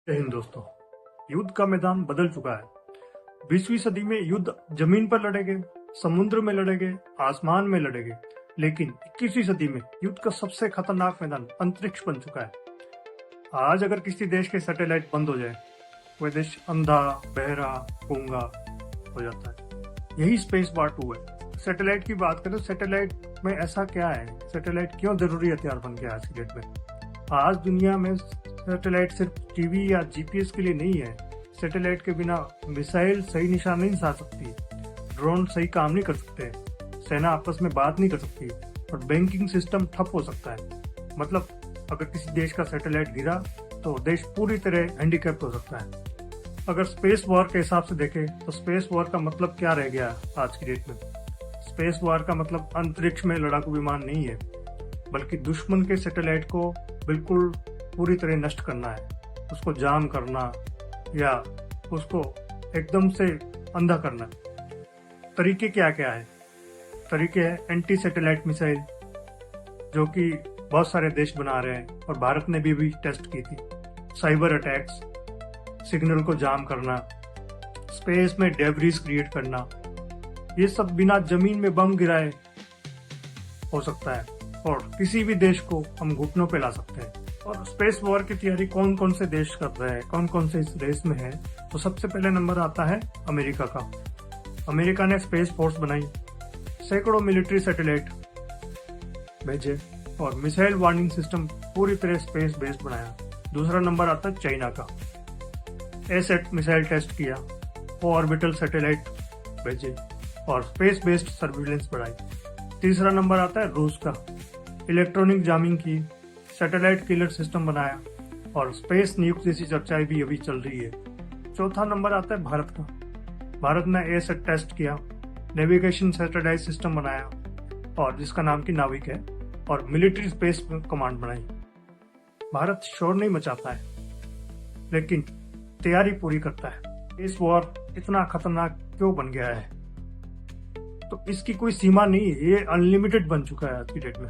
जय हिंद दोस्तों। युद्ध का मैदान बदल चुका है। 20वीं सदी में युद्ध जमीन पर लड़ेंगे, समुद्र में लड़ेंगे, आसमान में लड़ेंगे, लेकिन 21वीं सदी में युद्ध का सबसे खतरनाक मैदान अंतरिक्ष बन चुका है। आज अगर किसी देश के सैटेलाइट बंद हो जाए, वह देश अंधा, बहरा, गूंगा हो जाता है। यही स्पेस वॉर 2 है। सैटेलाइट की बात करें तो सैटेलाइट में ऐसा क्या है, सैटेलाइट क्यों जरूरी हथियार बन गया आज की डेट में। आज दुनिया में सैटेलाइट सिर्फ टीवी या जीपीएस के लिए नहीं है। सैटेलाइट के बिना मिसाइल सही निशान नहीं साध सकती, ड्रोन सही काम नहीं कर सकते, सेना आपस में बात नहीं कर सकती और बैंकिंग सिस्टम ठप हो सकता है। मतलब अगर किसी देश का सैटेलाइट गिरा तो देश पूरी तरह हैंडीकैप्ट हो सकता है। अगर स्पेस वॉर के हिसाब से देखें तो स्पेस वॉर का मतलब क्या रह गया आज की डेट में। स्पेस वॉर का मतलब अंतरिक्ष में लड़ाकू विमान नहीं है, बल्कि दुश्मन के सैटेलाइट को बिल्कुल पूरी तरह नष्ट करना है, उसको जाम करना या उसको एकदम से अंधा करना। तरीके क्या क्या है? तरीके है एंटी सैटेलाइट मिसाइल, जो कि बहुत सारे देश बना रहे हैं और भारत ने भी टेस्ट की थी। साइबर अटैक्स, सिग्नल को जाम करना, स्पेस में डेब्रिस क्रिएट करना, ये सब बिना जमीन में बम गिराए हो सकता है और किसी भी देश को हम घुटनों पे ला सकते हैं। और स्पेस वॉर की तैयारी कौन कौन से देश कर रहे हैं, कौन कौन से इस रेस में है, तो सबसे पहले नंबर आता है अमेरिका का। अमेरिका ने स्पेस फोर्स बनाई, सैकड़ों मिलिट्री सैटेलाइट भेजे और मिसाइल वार्निंग सिस्टम पूरी तरह स्पेस बेस्ड बनाया। दूसरा नंबर आता है चाइना का। एसेट मिसाइल टेस्ट किया, ऑर्बिटल सैटेलाइट भेजे और स्पेस बेस्ड सर्विलेंस बढ़ाई। तीसरा नंबर आता है रूस का। इलेक्ट्रॉनिक जामिंग की, सैटेलाइट किलर सिस्टम बनाया और स्पेस न्यूक जैसी चर्चाएं भी अभी चल रही है। चौथा नंबर आता है भारत का। भारत ने एसेट टेस्ट किया, नेविगेशन सैटेलाइट सिस्टम बनाया और जिसका नाम की नाविक है, और मिलिट्री स्पेस कमांड बनाई। भारत शोर नहीं मचाता है, लेकिन तैयारी पूरी करता है। इस वॉर इतना खतरनाक क्यों बन गया है? तो इसकी कोई सीमा नहीं है, ये अनलिमिटेड बन चुका है आज की डेट में।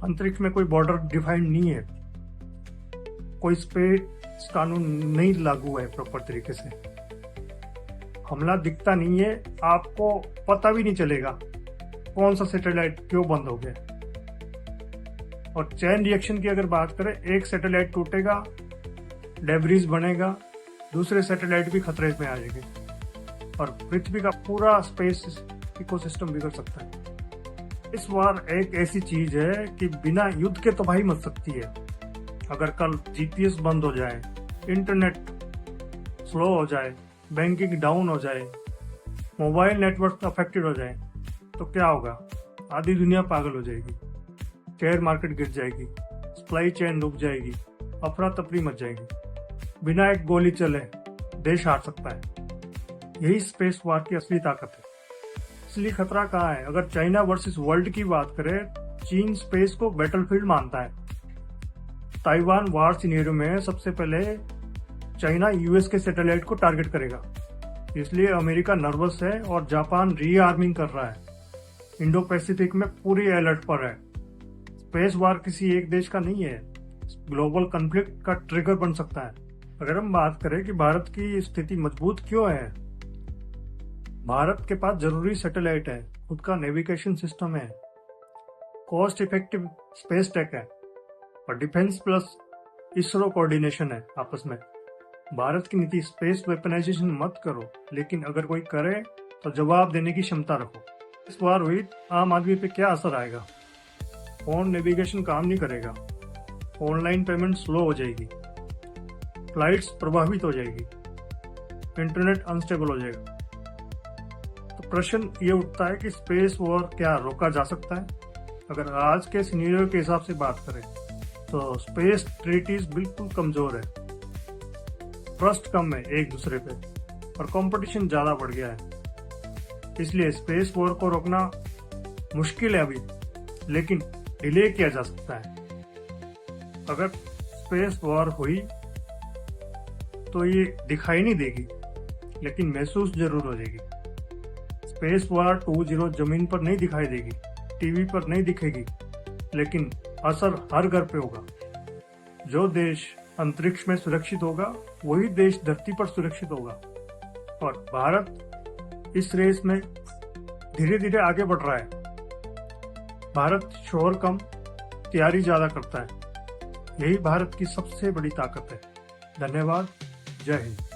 अंतरिक्ष में कोई बॉर्डर डिफाइंड नहीं है, कोई स्पेस कानून नहीं लागू है प्रॉपर तरीके से। हमला दिखता नहीं है, आपको पता भी नहीं चलेगा कौन सा सैटेलाइट क्यों बंद हो गया। और चेन रिएक्शन की अगर बात करें, एक सैटेलाइट टूटेगा, डेब्रिस बनेगा, दूसरे सैटेलाइट भी खतरे में आ जाएंगे और पृथ्वी का पूरा स्पेस इकोसिस्टम बिगड़ सकता है। इस बार एक ऐसी चीज है कि बिना युद्ध के तबाही मच सकती है। अगर कल जीपीएस बंद हो जाए, इंटरनेट स्लो हो जाए, बैंकिंग डाउन हो जाए, मोबाइल नेटवर्क अफेक्टेड हो जाए, तो क्या होगा? आधी दुनिया पागल हो जाएगी, शेयर मार्केट गिर जाएगी, सप्लाई चेन रुक जाएगी, अफरा तफरी मच जाएगी। बिना एक गोली चले देश हार सकता है। यही स्पेस वॉर की असली ताकत है। असली खतरा कहाँ है? अगर चाइना वर्सेस वर्ल्ड की बात करें, चीन स्पेस को बैटलफील्ड मानता है। ताइवान वार सिनेरियो में सबसे पहले चाइना यूएस के सैटेलाइट को टारगेट करेगा, इसलिए अमेरिका नर्वस है और जापान रीआर्मिंग कर रहा है। इंडो पैसिफिक में पूरी अलर्ट पर है। स्पेस वॉर किसी एक देश का नहीं है, ग्लोबल कॉन्फ्लिक्ट का ट्रिगर बन सकता है। अगर हम बात करें कि भारत की स्थिति मजबूत क्यों है, भारत के पास जरूरी सैटेलाइट है, खुद का नेविगेशन सिस्टम है, कॉस्ट इफेक्टिव स्पेस टेक है और डिफेंस प्लस इसरो कोऑर्डिनेशन है आपस में। भारत की नीति स्पेस वेपनाइजेशन मत करो, लेकिन अगर कोई करे तो जवाब देने की क्षमता रखो। इस बार हुई आम आदमी पे क्या असर आएगा? फोन नेविगेशन काम नहीं करेगा, ऑनलाइन पेमेंट स्लो हो जाएगी, फ्लाइट्स प्रभावित हो जाएगी, इंटरनेट अनस्टेबल हो जाएगा। तो प्रश्न ये उठता है कि स्पेस वॉर क्या रोका जा सकता है? अगर आज के सिनेरियो के हिसाब से बात करें तो स्पेस ट्रीटीज बिल्कुल कमजोर है, ट्रस्ट कम है एक दूसरे पे और कंपटीशन ज्यादा बढ़ गया है। इसलिए स्पेस वॉर को रोकना मुश्किल है अभी, लेकिन डिले किया जा सकता है। अगर स्पेस वॉर हुई तो ये दिखाई नहीं देगी, लेकिन महसूस जरूर हो जाएगी। स्पेस वॉर 2.0 जमीन पर नहीं दिखाई देगी, टीवी पर नहीं दिखेगी, लेकिन असर हर घर पे होगा। जो देश अंतरिक्ष में सुरक्षित होगा वही देश धरती पर सुरक्षित होगा। और भारत इस रेस में धीरे धीरे आगे बढ़ रहा है। भारत शोर कम, तैयारी ज्यादा करता है। यही भारत की सबसे बड़ी ताकत है। धन्यवाद। जय हिंद।